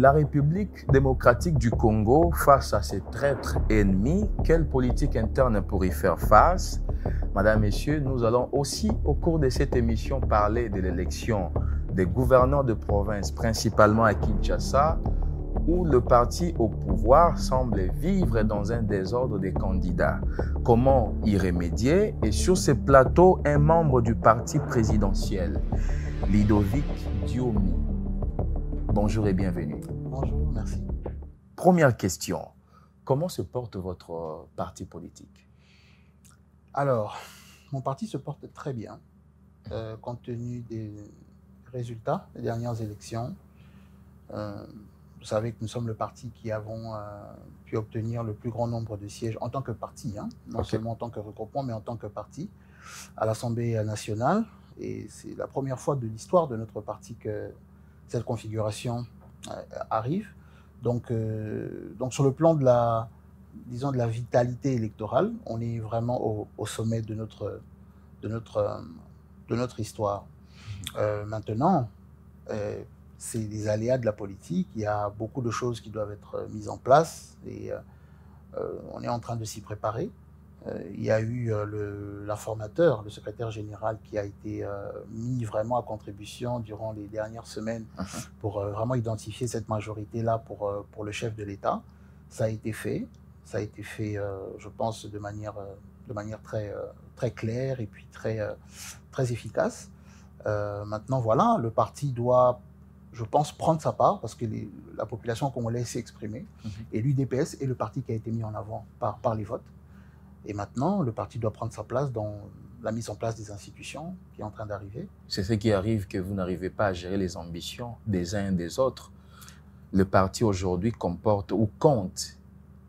La République démocratique du Congo, face à ses traîtres ennemis, quelle politique interne pour y faire face? Madame, Messieurs, nous allons aussi, au cours de cette émission, parler de l'élection des gouverneurs de province, principalement à Kinshasa, où le parti au pouvoir semble vivre dans un désordre des candidats. Comment y remédier? Et sur ce plateau, un membre du parti présidentiel, Ludovic Diomi. Bonjour et bienvenue. Bonjour, merci. Première question, comment se porte votre parti politique? Alors, mon parti se porte très bien, compte tenu des résultats des dernières élections. Vous savez que nous sommes le parti qui avons pu obtenir le plus grand nombre de sièges en tant que parti, hein, non seulement en tant que regroupement, mais en tant que parti, à l'Assemblée nationale. Et c'est la première fois de l'histoire de notre parti que cette configuration arrive. Donc sur le plan de la, disons, de la vitalité électorale, on est vraiment au sommet de notre histoire. Maintenant, c'est les aléas de la politique. Il y a beaucoup de choses qui doivent être mises en place et on est en train de s'y préparer. Il y a eu l'informateur, le secrétaire général, qui a été mis vraiment à contribution durant les dernières semaines pour vraiment identifier cette majorité-là pour le chef de l'État. Ça a été fait. Ça a été fait, je pense, de manière très claire et puis très efficace. Maintenant, voilà, le parti doit, je pense, prendre sa part parce que la population congolaise s'est exprimée. Et l'UDPS est le parti qui a été mis en avant par les votes. Et maintenant, le parti doit prendre sa place dans la mise en place des institutions qui est en train d'arriver. C'est ce qui arrive que vous n'arrivez pas à gérer les ambitions des uns et des autres. Le parti aujourd'hui comporte ou compte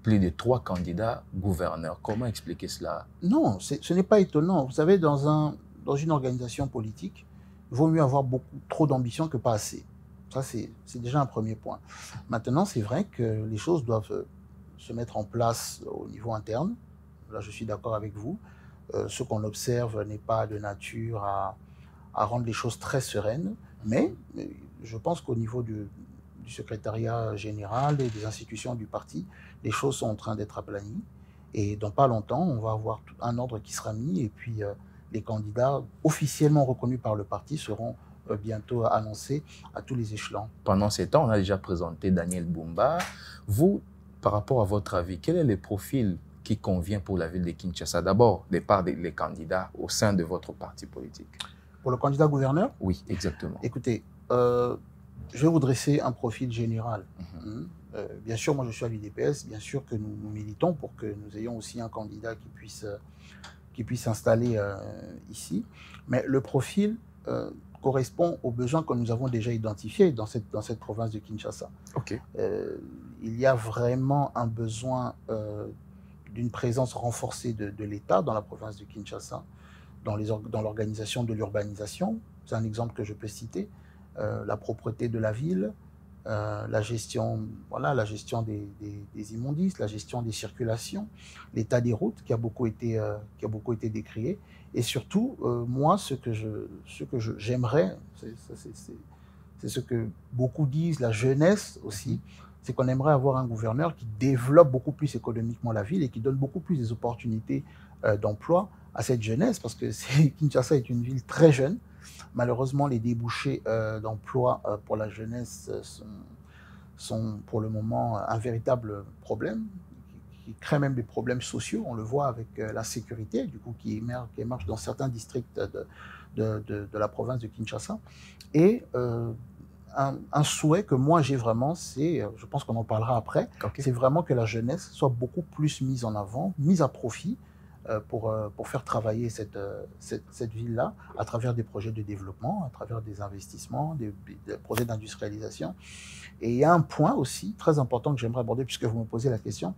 plus de 3 candidats gouverneurs. Comment expliquer cela? Non, ce n'est pas étonnant. Vous savez, dans une organisation politique, il vaut mieux avoir trop d'ambition que pas assez. Ça, c'est déjà un premier point. Maintenant, c'est vrai que les choses doivent se mettre en place au niveau interne. Là, je suis d'accord avec vous. Ce qu'on observe n'est pas de nature à rendre les choses très sereines, mais je pense qu'au niveau du secrétariat général et des institutions du parti, les choses sont en train d'être aplanies. Et dans pas longtemps, on va avoir un ordre qui sera mis et puis les candidats officiellement reconnus par le parti seront bientôt annoncés à tous les échelons. Pendant ces temps, on a déjà présenté Daniel Bumba. Vous, par rapport à votre avis, quel est le profil qui convient pour la ville de Kinshasa? D'abord, des parts des candidats au sein de votre parti politique. Pour le candidat gouverneur? Oui, exactement. Écoutez, je vais vous dresser un profil général. Bien sûr, moi je suis à l'UDPS, bien sûr que nous militons pour que nous ayons aussi un candidat qui puisse s'installer ici. Mais le profil correspond aux besoins que nous avons déjà identifiés dans cette province de Kinshasa. Okay. Il y a vraiment un besoin d'une présence renforcée de l'État dans la province de Kinshasa, dans l'organisation de l'urbanisation. C'est un exemple que je peux citer. La propreté de la ville, la gestion des immondices, la gestion des circulations, l'état des routes qui a beaucoup été décrié. Et surtout, moi, ce que j'aimerais, c'est ce que beaucoup disent, la jeunesse aussi, c'est qu'on aimerait avoir un gouverneur qui développe beaucoup plus économiquement la ville et qui donne beaucoup plus des opportunités d'emploi à cette jeunesse, parce que Kinshasa est une ville très jeune. Malheureusement, les débouchés d'emploi pour la jeunesse sont pour le moment un véritable problème, qui crée même des problèmes sociaux. On le voit avec la sécurité, du coup, qui émerge dans certains districts de la province de Kinshasa. Et un souhait que moi j'ai vraiment, c'est, je pense qu'on en parlera après, c'est vraiment que la jeunesse soit beaucoup plus mise en avant, mise à profit pour faire travailler cette ville-là à travers des projets de développement, à travers des investissements, des projets d'industrialisation. Et il y a un point aussi très important que j'aimerais aborder puisque vous me posez la question.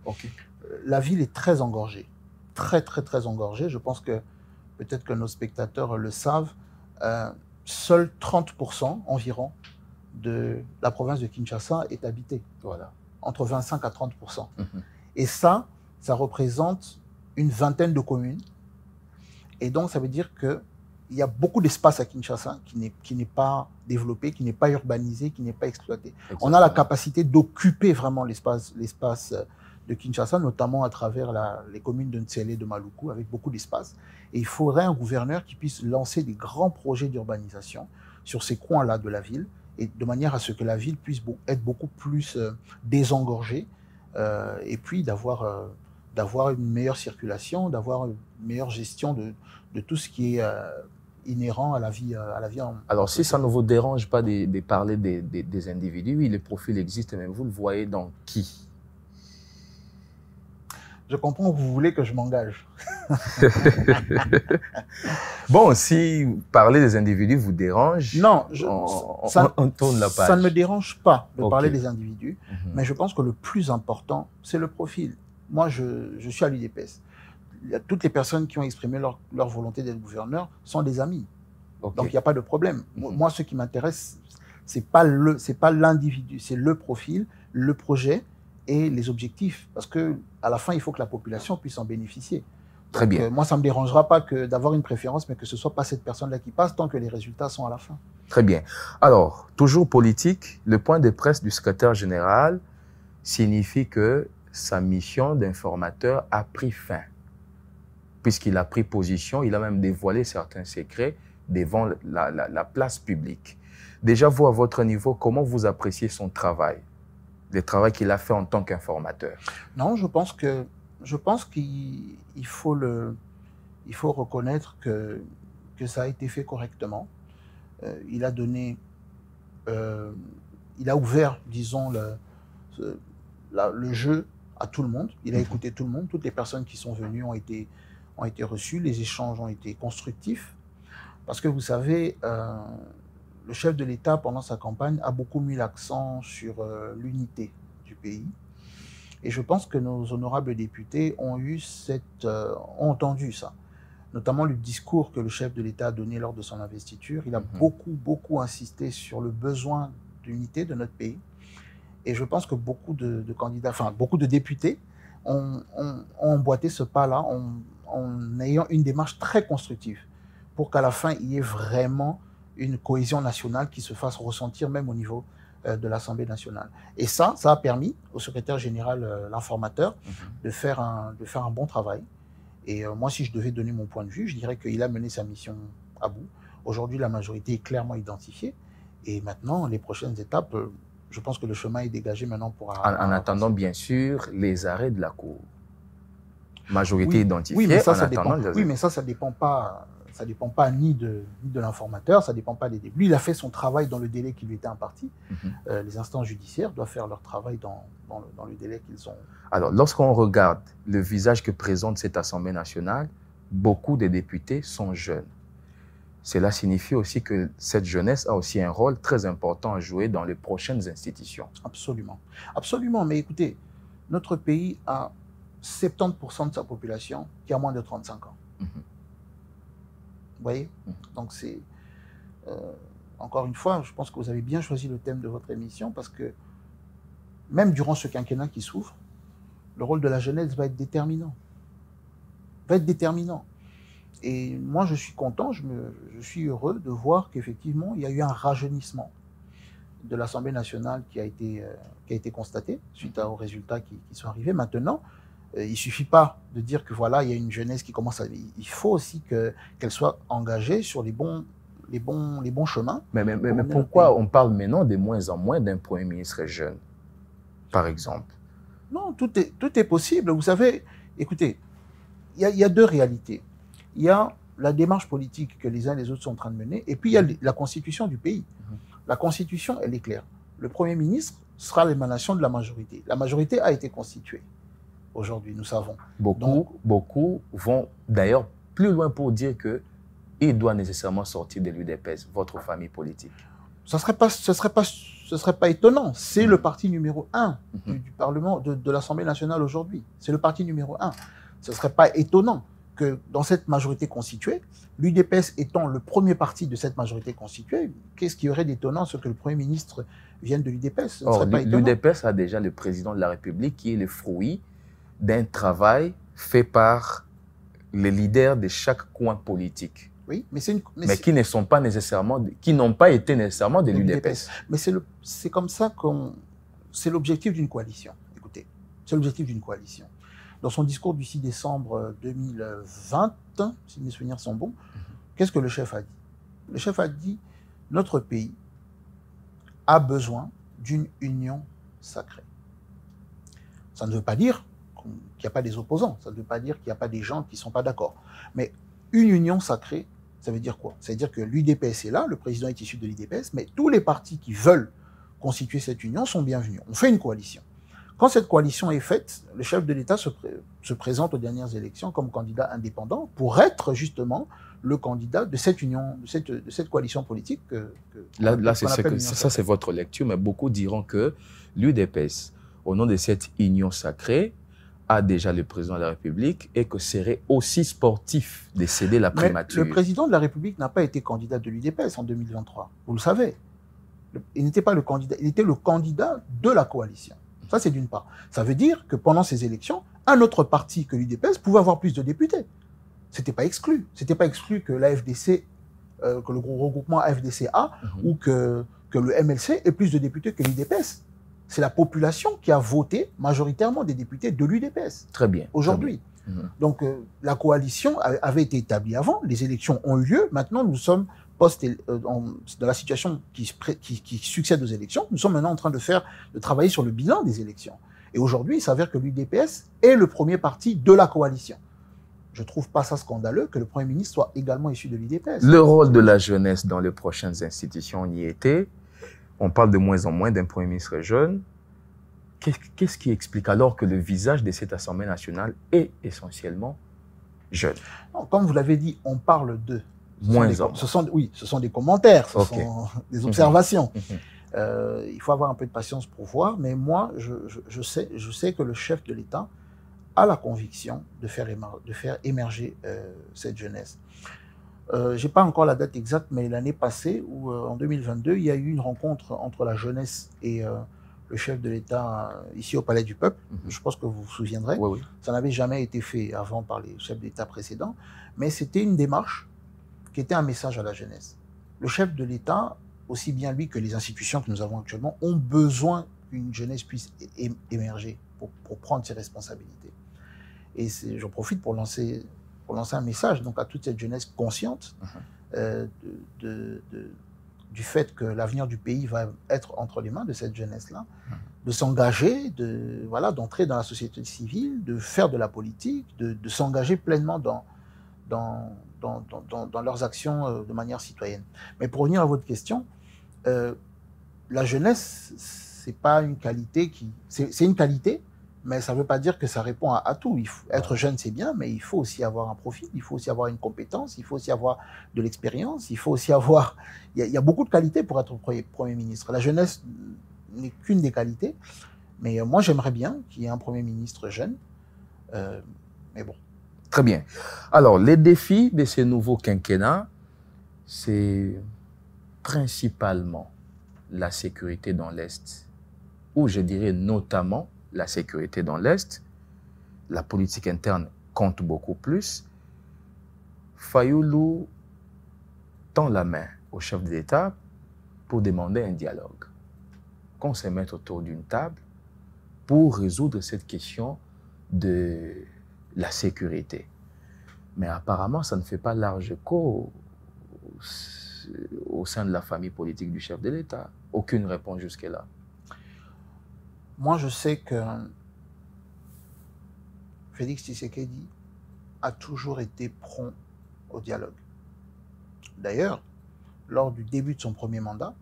La ville est très engorgée, très engorgée. Je pense que peut-être que nos spectateurs le savent. Seuls 30% environ de la province de Kinshasa est habitée. Voilà. Entre 25 à 30%. Et ça représente une vingtaine de communes. Et donc, ça veut dire que il y a beaucoup d'espace à Kinshasa qui n'est pas développé, qui n'est pas urbanisé, qui n'est pas exploité. Exactement. On a la capacité d'occuper vraiment l'espace de Kinshasa, notamment à travers les communes de Ntsele et de Maluku, avec beaucoup d'espace. Et il faudrait un gouverneur qui puisse lancer des grands projets d'urbanisation sur ces coins-là de la ville, et de manière à ce que la ville puisse être beaucoup plus désengorgée, et puis d'avoir une meilleure circulation, d'avoir une meilleure gestion de tout ce qui est inhérent à la vie en... Alors, si ça ne vous dérange pas de parler des individus, oui, le profil existe, mais vous le voyez dans qui? Je comprends que vous voulez que je m'engage. Bon, si parler des individus vous dérange, non, on tourne la page. Ça ne me dérange pas de parler des individus, mais je pense que le plus important, c'est le profil. Moi, je suis à l'UDPS. Toutes les personnes qui ont exprimé leur volonté d'être gouverneur sont des amis. Donc, il n'y a pas de problème. Moi, ce qui m'intéresse, c'est pas l'individu, c'est le profil, le projet et les objectifs. Parce qu'à la fin, il faut que la population puisse en bénéficier. Très Donc, bien. Moi, ça ne me dérangera pas d'avoir une préférence, mais que ce ne soit pas cette personne-là qui passe tant que les résultats sont à la fin. Très bien. Alors, toujours politique, le point de presse du secrétaire général signifie que sa mission d'informateur a pris fin. Puisqu'il a pris position, il a même dévoilé certains secrets devant la place publique. Déjà, vous, à votre niveau, comment vous appréciez son travail, le travail qu'il a fait en tant qu'informateur? Non, je pense qu'il faut reconnaître que ça a été fait correctement. Il a ouvert, disons, le jeu à tout le monde. Il a écouté tout le monde. Toutes les personnes qui sont venues ont été reçues. Les échanges ont été constructifs. Parce que vous savez, le chef de l'État, pendant sa campagne, a beaucoup mis l'accent sur l'unité du pays. Et je pense que nos honorables députés ont entendu ça. Notamment le discours que le chef de l'État a donné lors de son investiture. Il a beaucoup insisté sur le besoin d'unité de notre pays. Et je pense que beaucoup de candidats, enfin beaucoup de députés ont emboîté ce pas-là en ayant une démarche très constructive pour qu'à la fin, il y ait vraiment une cohésion nationale qui se fasse ressentir même au niveau de l'Assemblée nationale. Et ça a permis au secrétaire général, l'informateur, de faire un bon travail. Et moi, si je devais donner mon point de vue, je dirais qu'il a mené sa mission à bout. Aujourd'hui, la majorité est clairement identifiée. Et maintenant, les prochaines étapes, je pense que le chemin est dégagé maintenant pour... En attendant, bien sûr, les arrêts de la Cour. Majorité identifiée. Oui, mais ça dépend pas ni de l'informateur, ça dépend pas des débats. Lui, il a fait son travail dans le délai qui lui était imparti. Les instances judiciaires doivent faire leur travail dans le délai qu'ils ont. Alors, lorsqu'on regarde le visage que présente cette Assemblée nationale, beaucoup de députés sont jeunes. Cela signifie aussi que cette jeunesse a aussi un rôle très important à jouer dans les prochaines institutions. Absolument. Absolument. Mais écoutez, notre pays a 70% de sa population qui a moins de 35 ans. Vous voyez? Donc c'est... encore une fois, je pense que vous avez bien choisi le thème de votre émission parce que même durant ce quinquennat qui s'ouvre, le rôle de la jeunesse va être déterminant. Et moi, je suis content, je suis heureux de voir qu'effectivement, il y a eu un rajeunissement de l'Assemblée nationale qui a été constaté suite aux résultats qui sont arrivés. Maintenant, il ne suffit pas de dire que voilà, il y a une jeunesse qui commence à... Il faut aussi qu'elle soit engagée sur les bons chemins. Mais pourquoi on parle maintenant de moins en moins d'un Premier ministre jeune, par exemple? Non, tout est possible. Vous savez, écoutez, il y a deux réalités. Il y a la démarche politique que les uns et les autres sont en train de mener, et puis il y a la constitution du pays. La constitution, elle est claire. Le Premier ministre sera l'émanation de la majorité. La majorité a été constituée. Aujourd'hui, nous savons. Beaucoup vont d'ailleurs plus loin pour dire qu'il doit nécessairement sortir de l'UDPS, votre famille politique. Ce ne serait pas étonnant. C'est le parti numéro 1 du Parlement, de l'Assemblée nationale aujourd'hui. C'est le parti numéro 1. Ce ne serait pas étonnant que dans cette majorité constituée, l'UDPS étant le premier parti de cette majorité constituée, qu'est-ce qui y aurait d'étonnant à ce que le Premier ministre vienne de l'UDPS? L'UDPS a déjà le président de la République qui est le fruit d'un travail fait par les leaders de chaque coin politique. Oui, mais qui ne sont pas nécessairement, qui n'ont pas été nécessairement de l'UDPS. Mais c'est comme ça c'est l'objectif d'une coalition. Écoutez, c'est l'objectif d'une coalition. Dans son discours du 6 décembre 2020, si mes souvenirs sont bons, qu'est-ce que le chef a dit? Le chef a dit, notre pays a besoin d'une union sacrée. Ça ne veut pas dire qu'il n'y a pas des opposants, ça ne veut pas dire qu'il n'y a pas des gens qui ne sont pas d'accord. Mais une union sacrée, ça veut dire quoi? Ça veut dire que l'UDPS est là, le président est issu de l'UDPS, mais tous les partis qui veulent constituer cette union sont bienvenus. On fait une coalition. Quand cette coalition est faite, le chef de l'État se présente aux dernières élections comme candidat indépendant pour être justement le candidat de cette union, de cette coalition politique. Là ça, c'est votre lecture, mais beaucoup diront que l'UDPS, au nom de cette union sacrée, a déjà le président de la République et que serait aussi sportif de céder la primature. Mais le président de la République n'a pas été candidat de l'UDPS en 2023. Vous le savez. Il n'était pas le candidat, il était le candidat de la coalition. Ça, c'est d'une part. Ça veut dire que pendant ces élections, un autre parti que l'UDPS pouvait avoir plus de députés. C'était pas exclu. C'était pas exclu que l'AFDC, que le gros regroupement AFDC-A ou que le MLC ait plus de députés que l'UDPS. C'est la population qui a voté majoritairement des députés de l'UDPS. Très bien. Aujourd'hui. Donc, la coalition avait été établie avant, les élections ont eu lieu. Maintenant, nous sommes dans la situation qui succède aux élections. Nous sommes maintenant en train de travailler sur le bilan des élections. Et aujourd'hui, il s'avère que l'UDPS est le premier parti de la coalition. Je ne trouve pas ça scandaleux que le Premier ministre soit également issu de l'UDPS. Le rôle de la jeunesse dans les prochaines institutions y était. On parle de moins en moins d'un Premier ministre jeune. Qu'est-ce qui explique alors que le visage de cette Assemblée nationale est essentiellement jeune? Non, comme vous l'avez dit, on parle d'eux. Oui, ce sont des commentaires, ce sont des observations. Il faut avoir un peu de patience pour voir, mais moi, je sais que le chef de l'État a la conviction de faire émerger cette jeunesse. Je n'ai pas encore la date exacte, mais l'année passée, en 2022, il y a eu une rencontre entre la jeunesse et le chef de l'État ici au Palais du Peuple. Je pense que vous vous souviendrez. Oui. Ça n'avait jamais été fait avant par les chefs d'État précédents, mais c'était une démarche qui était un message à la jeunesse. Le chef de l'État, aussi bien lui que les institutions que nous avons actuellement, ont besoin qu'une jeunesse puisse émerger pour prendre ses responsabilités. Et j'en profite pour lancer un message donc, à toute cette jeunesse consciente du fait que l'avenir du pays va être entre les mains de cette jeunesse-là, de s'engager, d'entrer dans la société civile, de faire de la politique, de s'engager pleinement dans leurs actions de manière citoyenne. Mais pour revenir à votre question, la jeunesse, c'est pas une qualité c'est une qualité, mais ça ne veut pas dire que ça répond à tout. Être jeune, c'est bien, mais il faut aussi avoir un profil, il faut aussi avoir une compétence, il faut aussi avoir de l'expérience, il faut aussi avoir... Il y a beaucoup de qualités pour être Premier ministre. La jeunesse n'est qu'une des qualités, mais moi, j'aimerais bien qu'il y ait un Premier ministre jeune, mais bon. Très bien. Alors, les défis de ce nouveau quinquennat, c'est principalement la sécurité dans l'Est, ou je dirais notamment la sécurité dans l'Est. La politique interne compte beaucoup plus. Fayulu tend la main au chef de l'État pour demander un dialogue, qu'on se mette autour d'une table pour résoudre cette question de la sécurité. Mais apparemment, ça ne fait pas large écho au sein de la famille politique du chef de l'État. Aucune réponse jusque-là. Moi, je sais que Félix Tshisekedi a toujours été prompt au dialogue. D'ailleurs, lors du début de son premier mandat,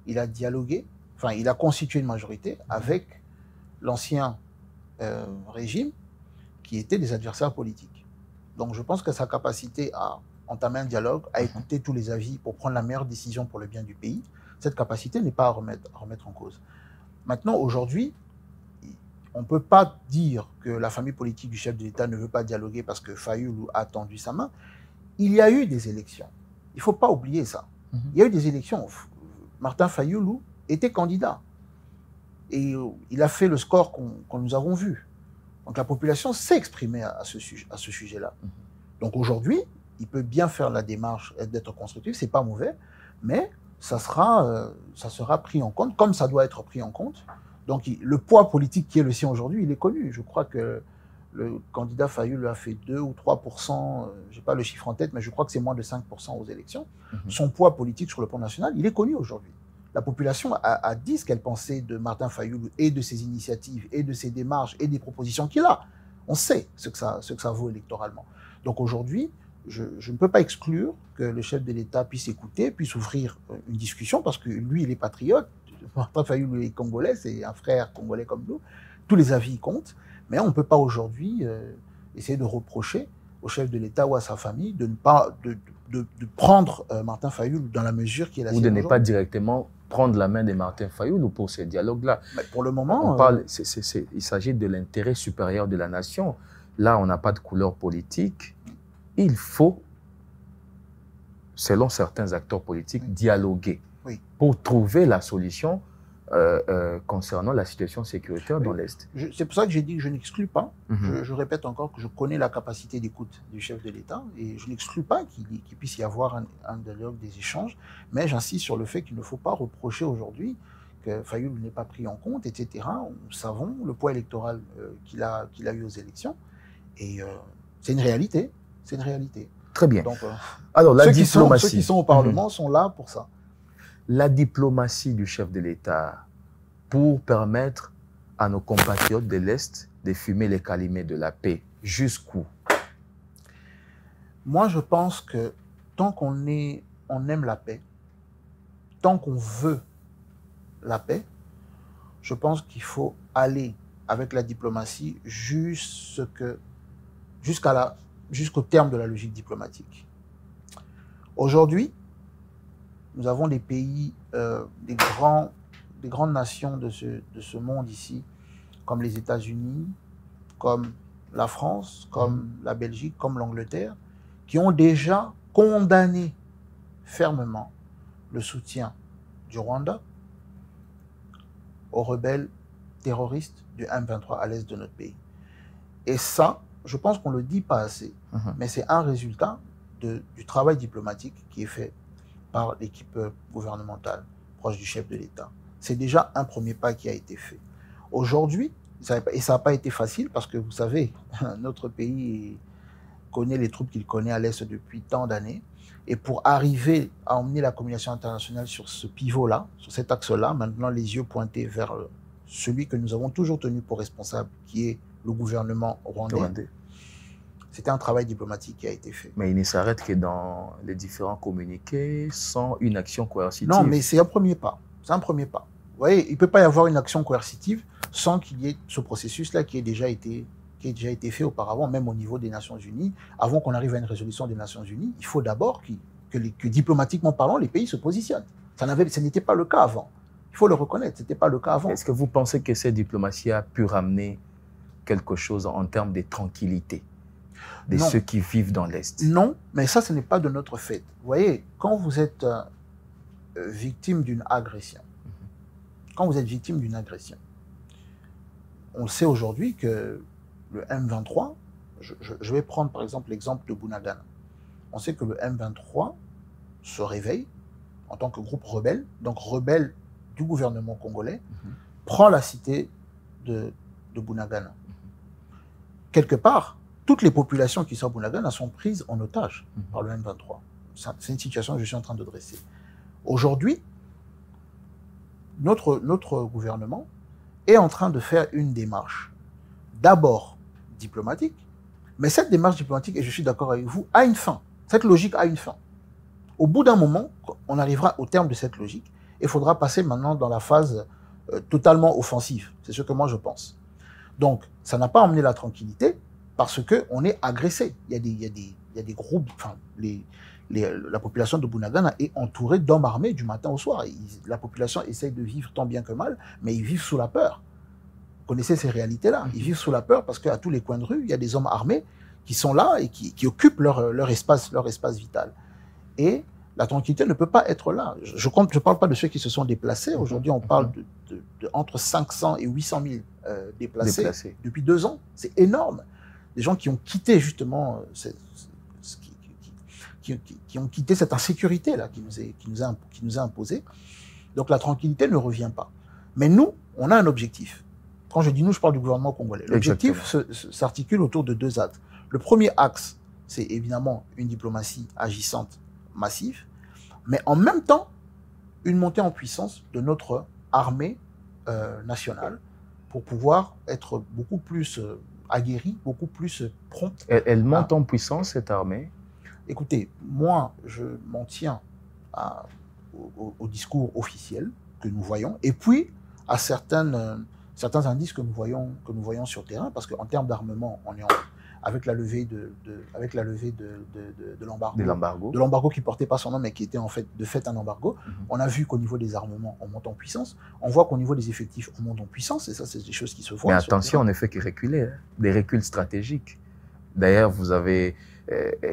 il a dialogué, il a constitué une majorité avec l'ancien régime qui étaient des adversaires politiques. Donc je pense que sa capacité à entamer un dialogue, à écouter tous les avis pour prendre la meilleure décision pour le bien du pays, cette capacité n'est pas à remettre en cause. Maintenant, aujourd'hui, on ne peut pas dire que la famille politique du chef de l'État ne veut pas dialoguer parce que Fayulu a tendu sa main. Il y a eu des élections. Il ne faut pas oublier ça. Il y a eu des élections. Martin Fayulu était candidat. Et il a fait le score qu'on nous avons vu. Donc la population s'est exprimée à ce sujet-là. Donc aujourd'hui, il peut bien faire la démarche d'être constructif, c'est pas mauvais, mais ça sera pris en compte, comme ça doit être pris en compte. Donc, le poids politique qui est le sien aujourd'hui, il est connu. Je crois que le candidat Fayoulou a fait 2 ou 3%, je n'ai pas le chiffre en tête, mais je crois que c'est moins de 5% aux élections. Son poids politique sur le plan national, il est connu aujourd'hui. La population a dit ce qu'elle pensait de Martin Fayoulou et de ses initiatives et de ses démarches et des propositions qu'il a. On sait ce que ça vaut électoralement. Donc aujourd'hui, je ne peux pas exclure que le chef de l'État puisse écouter, puisse ouvrir une discussion, parce que lui, il est patriote. Martin Fayoulou est congolais, c'est un frère congolais comme nous. Tous les avis comptent, mais on ne peut pas aujourd'hui essayer de reprocher au chef de l'État ou à sa famille de ne pas de prendre Martin Fayoulou dans la mesure qui est la sienne. Ou de ne pas directement prendre la main de Martin Fayoulou pour ce dialogue-là. Pour le moment, il s'agit de l'intérêt supérieur de la nation. Là, on n'a pas de couleur politique. Il faut, selon certains acteurs politiques, dialoguer pour trouver la solution concernant la situation sécuritaire dans l'Est. C'est pour ça que j'ai dit que je n'exclus pas. Je répète encore que je connais la capacité d'écoute du chef de l'État et je n'exclus pas qu'il puisse y avoir un dialogue, des échanges, mais j'insiste sur le fait qu'il ne faut pas reprocher aujourd'hui que Fayoulou n'est pas pris en compte, etc. Nous savons le poids électoral qu'il a eu aux élections et c'est une réalité. C'est une réalité. Très bien. Donc, alors, la diplomatie. Ceux qui sont au Parlement sont là pour ça. La diplomatie du chef de l'État pour permettre à nos compatriotes de l'Est de fumer les calumet de la paix, jusqu'où? Moi, je pense que tant qu'on aime la paix, tant qu'on veut la paix, je pense qu'il faut aller avec la diplomatie jusqu'au terme de la logique diplomatique. Aujourd'hui, nous avons des pays, des grandes nations de ce monde ici, comme les États-Unis, comme la France, comme la Belgique, comme l'Angleterre, qui ont déjà condamné fermement le soutien du Rwanda aux rebelles terroristes du M23 à l'est de notre pays. Et ça, je pense qu'on ne le dit pas assez, mais c'est un résultat du travail diplomatique qui est fait par l'équipe gouvernementale proche du chef de l'État. C'est déjà un premier pas qui a été fait. Aujourd'hui, et ça n'a pas été facile parce que vous savez, notre pays connaît les troupes qu'il connaît à l'Est depuis tant d'années. Et pour arriver à emmener la communication internationale sur ce pivot-là, sur cet axe-là, maintenant les yeux pointés vers celui que nous avons toujours tenu pour responsable, qui est le gouvernement rwandais. C'était un travail diplomatique qui a été fait. Mais il ne s'arrête que dans les différents communiqués sans une action coercitive. Non, mais c'est un premier pas. C'est un premier pas. Vous voyez, il ne peut pas y avoir une action coercitive sans qu'il y ait ce processus-là qui ait déjà été fait auparavant, même au niveau des Nations Unies. Avant qu'on arrive à une résolution des Nations Unies, il faut d'abord que diplomatiquement parlant, les pays se positionnent. Ce n'était pas le cas avant. Il faut le reconnaître, ce n'était pas le cas avant. Est-ce que vous pensez que cette diplomatie a pu ramener quelque chose en termes de tranquillité de ceux qui vivent dans l'Est? Non, mais ça, ce n'est pas de notre fait. Vous voyez, quand vous êtes victime d'une agression, on sait aujourd'hui que le M23, je vais prendre par exemple l'exemple de Bunagana. On sait que le M23 se réveille en tant que groupe rebelle, donc rebelle du gouvernement congolais, prend la cité de Bunagana. Quelque part, toutes les populations qui sont à Bunagana sont prises en otage par le M23. C'est une situation que je suis en train de dresser. Aujourd'hui, notre gouvernement est en train de faire une démarche, d'abord diplomatique, mais cette démarche diplomatique, et je suis d'accord avec vous, a une fin. Cette logique a une fin. Au bout d'un moment, on arrivera au terme de cette logique, et il faudra passer maintenant dans la phase totalement offensive. C'est ce que moi je pense. Donc, ça n'a pas emmené la tranquillité, parce qu'on est agressé. Il y a des groupes, enfin, la population de Bunagana est entourée d'hommes armés du matin au soir. La population essaye de vivre tant bien que mal, mais ils vivent sous la peur. Vous connaissez ces réalités-là. Ils vivent sous la peur parce qu'à tous les coins de rue, il y a des hommes armés qui sont là et qui occupent leur espace vital. Et la tranquillité ne peut pas être là. Je ne parle pas de ceux qui se sont déplacés. Aujourd'hui, on parle de entre 500 et 800 000 déplacés depuis 2 ans. C'est énorme. Des gens qui ont quitté justement qui ont quitté cette insécurité-là qui nous est imposée. Donc la tranquillité ne revient pas. Mais nous, on a un objectif. Quand je dis nous, je parle du gouvernement congolais. L'objectif s'articule autour de 2 axes. Le premier axe, c'est évidemment une diplomatie agissante massive, mais en même temps, une montée en puissance de notre armée nationale pour pouvoir être beaucoup plus aguerrie, beaucoup plus prompte. Elle monte en puissance, cette armée? Écoutez, moi, je m'en tiens au discours officiel que nous voyons, et puis à certains indices que nous voyons sur terrain, parce qu'en termes d'armement, on est avec la levée de l'embargo qui portait pas son nom, mais qui était en fait de fait un embargo. On a vu qu'au niveau des armements, on monte en puissance. On voit qu'au niveau des effectifs, on monte en puissance, et ça, c'est des choses qui se voient. Mais attention, on ne fait que reculer, hein, des reculs stratégiques. D'ailleurs, vous avez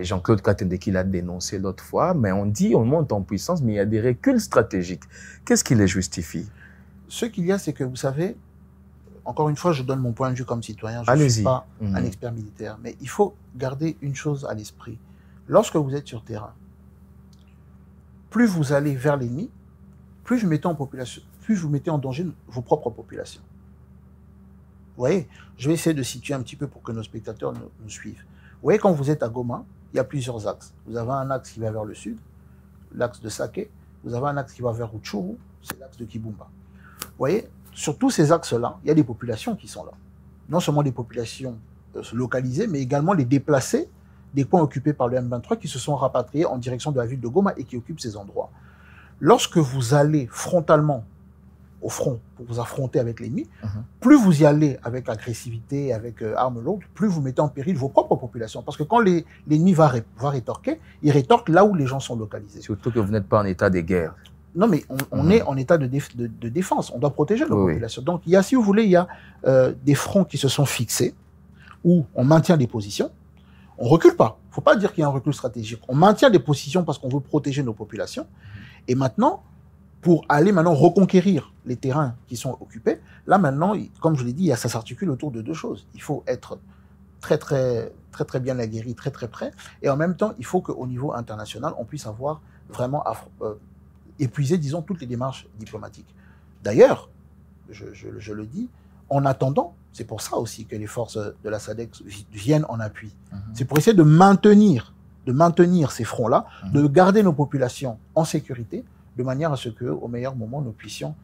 Jean-Claude Katende qui l'a dénoncé l'autre fois, mais on dit on monte en puissance, mais il y a des reculs stratégiques. Qu'est-ce qui les justifie? Ce qu'il y a, c'est que, vous savez, encore une fois, je donne mon point de vue comme citoyen. Je ne suis pas un expert militaire. Mais il faut garder une chose à l'esprit. Lorsque vous êtes sur terrain, plus vous allez vers l'ennemi, plus vous mettez en danger vos propres populations. Vous voyez, je vais essayer de situer un petit peu pour que nos spectateurs nous suivent. Vous voyez, quand vous êtes à Goma, il y a plusieurs axes. Vous avez un axe qui va vers le sud, l'axe de Sake. Vous avez un axe qui va vers Rutshuru, c'est l'axe de Kibumba. Vous voyez, sur tous ces axes-là, il y a des populations qui sont là. Non seulement des populations localisées, mais également les déplacés des coins occupés par le M23 qui se sont rapatriés en direction de la ville de Goma et qui occupent ces endroits. Lorsque vous allez frontalement au front pour vous affronter avec l'ennemi, plus vous y allez avec agressivité, avec armes lourdes, plus vous mettez en péril vos propres populations. Parce que quand l'ennemi va rétorquer, il rétorque là où les gens sont localisés. Surtout que vous n'êtes pas en état de guerre. Non, mais on est en état de défense. On doit protéger nos populations. Donc, si vous voulez, il y a des fronts qui se sont fixés où on maintient des positions. On ne recule pas. Il ne faut pas dire qu'il y a un recul stratégique. On maintient des positions parce qu'on veut protéger nos populations. Et maintenant, pour aller reconquérir les terrains qui sont occupés, là maintenant, comme je l'ai dit, ça s'articule autour de 2 choses. Il faut être très bien aguerri, très prêt. Et en même temps, il faut qu'au niveau international, on puisse avoir vraiment épuiser, disons, toutes les démarches diplomatiques. D'ailleurs, je le dis, en attendant, c'est pour ça aussi que les forces de la SADC viennent en appui. C'est pour essayer de maintenir ces fronts-là, de garder nos populations en sécurité, de manière à ce qu'au meilleur moment, nous puissions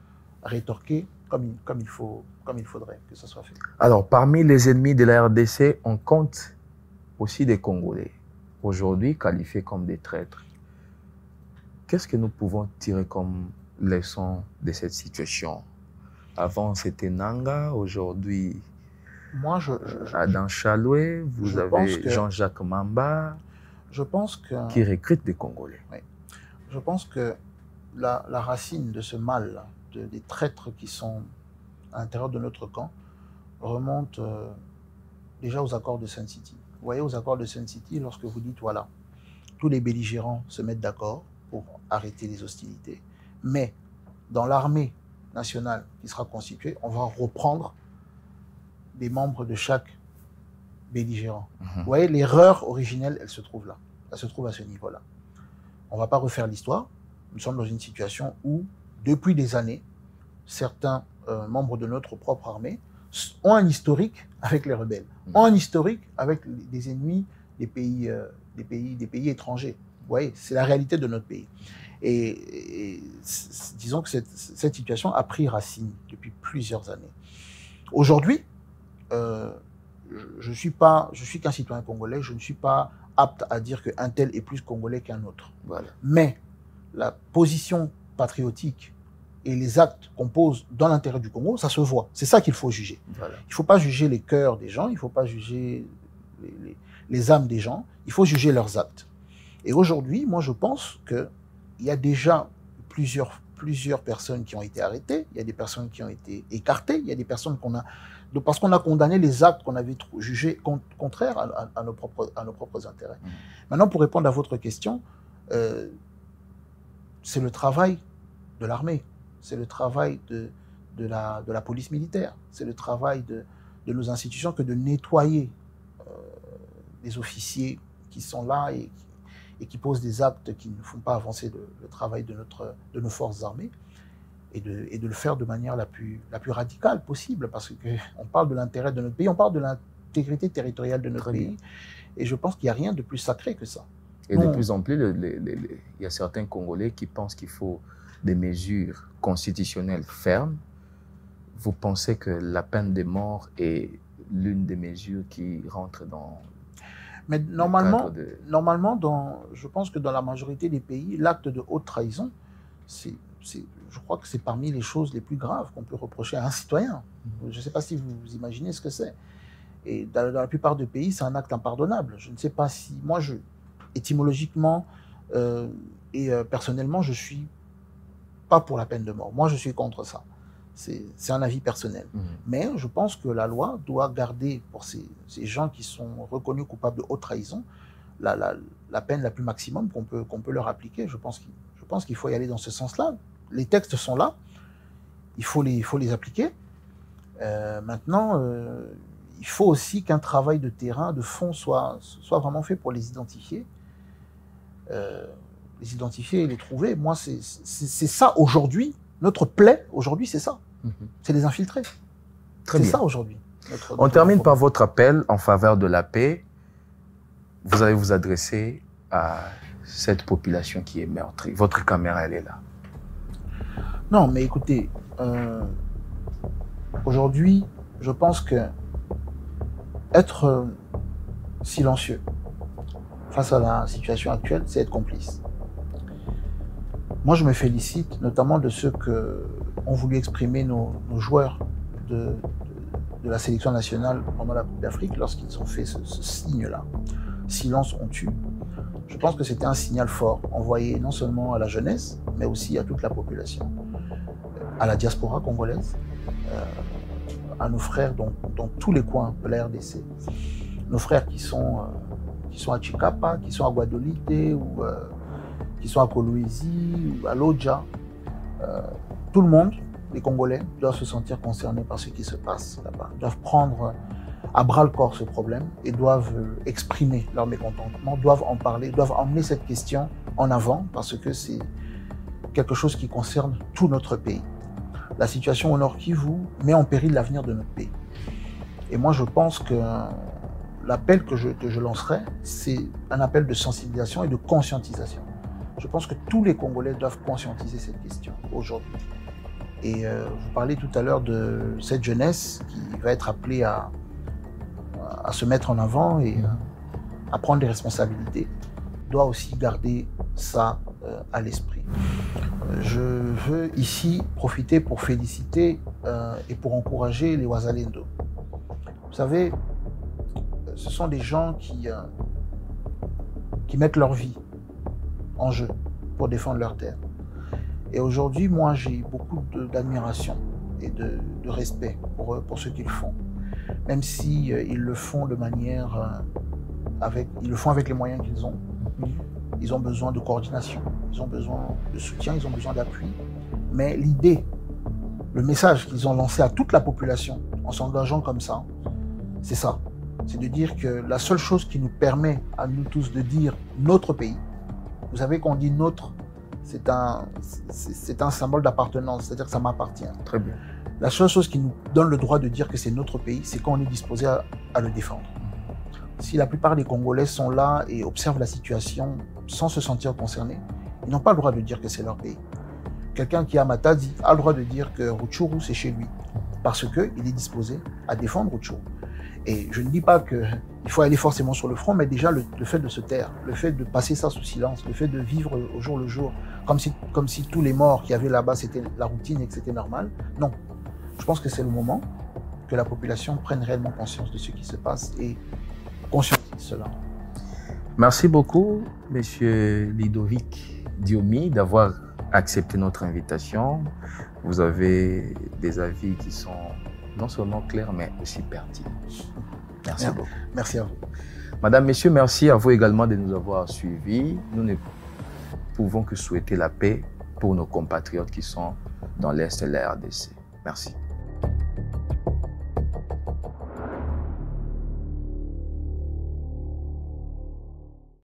rétorquer comme il faudrait que ça soit fait. Alors, parmi les ennemis de la RDC, on compte aussi des Congolais, aujourd'hui qualifiés comme des traîtres. Qu'est-ce que nous pouvons tirer comme leçon de cette situation? Avant, c'était Nanga, aujourd'hui, Adam Chaloué, vous avez Jean-Jacques Mamba, qui recrute des Congolais. Oui. Je pense que la racine de ce mal, des traîtres qui sont à l'intérieur de notre camp, remonte déjà aux accords de Sun City. Vous voyez, aux accords de Sun City, lorsque vous dites, voilà, tous les belligérants se mettent d'accord pour arrêter les hostilités. Mais dans l'armée nationale qui sera constituée, on va reprendre des membres de chaque belligérant. Vous voyez, l'erreur originelle, elle se trouve là. Elle se trouve à ce niveau-là. On ne va pas refaire l'histoire. Nous sommes dans une situation où, depuis des années, certains membres de notre propre armée ont un historique avec les rebelles, ont un historique avec des ennemis des pays étrangers. Vous voyez, c'est la réalité de notre pays. Et disons que cette situation a pris racine depuis plusieurs années. Aujourd'hui, je suis qu'un citoyen congolais, je ne suis pas apte à dire qu'un tel est plus congolais qu'un autre. Voilà. Mais la position patriotique et les actes qu'on pose dans l'intérêt du Congo, ça se voit. C'est ça qu'il faut juger. Voilà. Il ne faut pas juger les cœurs des gens, il ne faut pas juger les âmes des gens, il faut juger leurs actes. Et aujourd'hui, moi, je pense qu'il y a déjà plusieurs personnes qui ont été arrêtées, il y a des personnes qui ont été écartées, il y a des personnes parce qu'on a condamné les actes qu'on avait jugés contraires à nos propres intérêts. Maintenant, pour répondre à votre question, c'est le travail de l'armée, c'est le travail de la police militaire, c'est le travail de nos institutions que de nettoyer les officiers qui sont là et qui posent des actes qui ne font pas avancer le travail de nos forces armées, et de le faire de manière la plus radicale possible, parce qu'on parle de l'intérêt de notre pays, on parle de l'intégrité territoriale de notre pays, et je pense qu'il n'y a rien de plus sacré que ça. Et de plus en plus, il y a certains Congolais qui pensent qu'il faut des mesures constitutionnelles fermes. Vous pensez que la peine de mort est l'une des mesures qui rentre dans... Mais normalement, je pense que dans la majorité des pays, l'acte de haute trahison, je crois que c'est parmi les choses les plus graves qu'on peut reprocher à un citoyen. Je ne sais pas si vous imaginez ce que c'est. Et dans la plupart des pays, c'est un acte impardonnable. Je ne sais pas si... Moi, étymologiquement et personnellement, je ne suis pas pour la peine de mort. Moi, je suis contre ça. C'est un avis personnel. Mais je pense que la loi doit garder pour ces gens qui sont reconnus coupables de haute trahison la peine la plus maximum qu'on peut leur appliquer. Je pense qu'il faut y aller dans ce sens-là. Les textes sont là. Il faut les appliquer. Maintenant, il faut aussi qu'un travail de terrain, de fond, soit vraiment fait pour les identifier. Et les trouver. Moi, c'est ça aujourd'hui. Notre plaie, aujourd'hui, c'est ça. C'est les infiltrés. C'est ça aujourd'hui. On termine par votre appel en faveur de la paix. Vous allez vous adresser à cette population qui est meurtrie. Votre caméra, elle est là. Non, mais écoutez, aujourd'hui, je pense que être silencieux face à la situation actuelle, c'est être complice. Moi, je me félicite notamment de ceux qu'ont voulu exprimer nos joueurs de la sélection nationale pendant la Coupe d'Afrique lorsqu'ils ont fait ce signe-là. Silence, on tue. Je pense que c'était un signal fort envoyé non seulement à la jeunesse, mais aussi à toute la population, à la diaspora congolaise, à nos frères dans tous les coins de la RDC. Nos frères qui sont à Chikapa, qui sont à Guadolite ou qui sont à Kolwezi ou à Lodja. Tout le monde, les Congolais, doivent se sentir concernés par ce qui se passe là-bas. Ils doivent prendre à bras-le-corps ce problème et doivent exprimer leur mécontentement, doivent en parler, doivent emmener cette question en avant parce que c'est quelque chose qui concerne tout notre pays. La situation au Nord Kivu met en péril l'avenir de notre pays. Et moi, je pense que l'appel que je lancerai, c'est un appel de sensibilisation et de conscientisation. Je pense que tous les Congolais doivent conscientiser cette question aujourd'hui. Et vous parlez tout à l'heure de cette jeunesse qui va être appelée à se mettre en avant et à prendre des responsabilités, doit aussi garder ça à l'esprit. Je veux ici profiter pour féliciter et pour encourager les Wazalendo. Vous savez, ce sont des gens qui mettent leur vie en jeu pour défendre leur terre. Et aujourd'hui, moi, j'ai beaucoup d'admiration et de respect pour eux, pour ce qu'ils font. Même si ils le font de manière ils le font avec les moyens qu'ils ont. Ils ont besoin de coordination, ils ont besoin de soutien, ils ont besoin d'appui. Mais l'idée, le message qu'ils ont lancé à toute la population en s'engageant comme ça, c'est ça. C'est de dire que la seule chose qui nous permet à nous tous de dire notre pays, vous savez qu'on dit notre, c'est un symbole d'appartenance, c'est-à-dire que ça m'appartient. Très bien. La seule chose qui nous donne le droit de dire que c'est notre pays, c'est quand on est disposé à le défendre. Si la plupart des Congolais sont là et observent la situation sans se sentir concernés, ils n'ont pas le droit de dire que c'est leur pays. Quelqu'un qui est à Matadi a le droit de dire que Rutshuru, c'est chez lui, parce qu'il est disposé à défendre Rutshuru. Et je ne dis pas qu'il faut aller forcément sur le front, mais déjà le fait de se taire, le fait de passer ça sous silence, le fait de vivre au jour le jour, comme si tous les morts qu'il y avait là-bas, c'était la routine et que c'était normal. Non. Je pense que c'est le moment que la population prenne réellement conscience de ce qui se passe et conscientise cela. Merci beaucoup, Monsieur Ludovic Diomi, d'avoir accepté notre invitation. Vous avez des avis qui sont non seulement clairs, mais aussi pertinents. Merci beaucoup. Merci à vous. Madame, Messieurs, merci à vous également de nous avoir suivis. Nous ne pouvons que souhaiter la paix pour nos compatriotes qui sont dans l'Est de la RDC. Merci.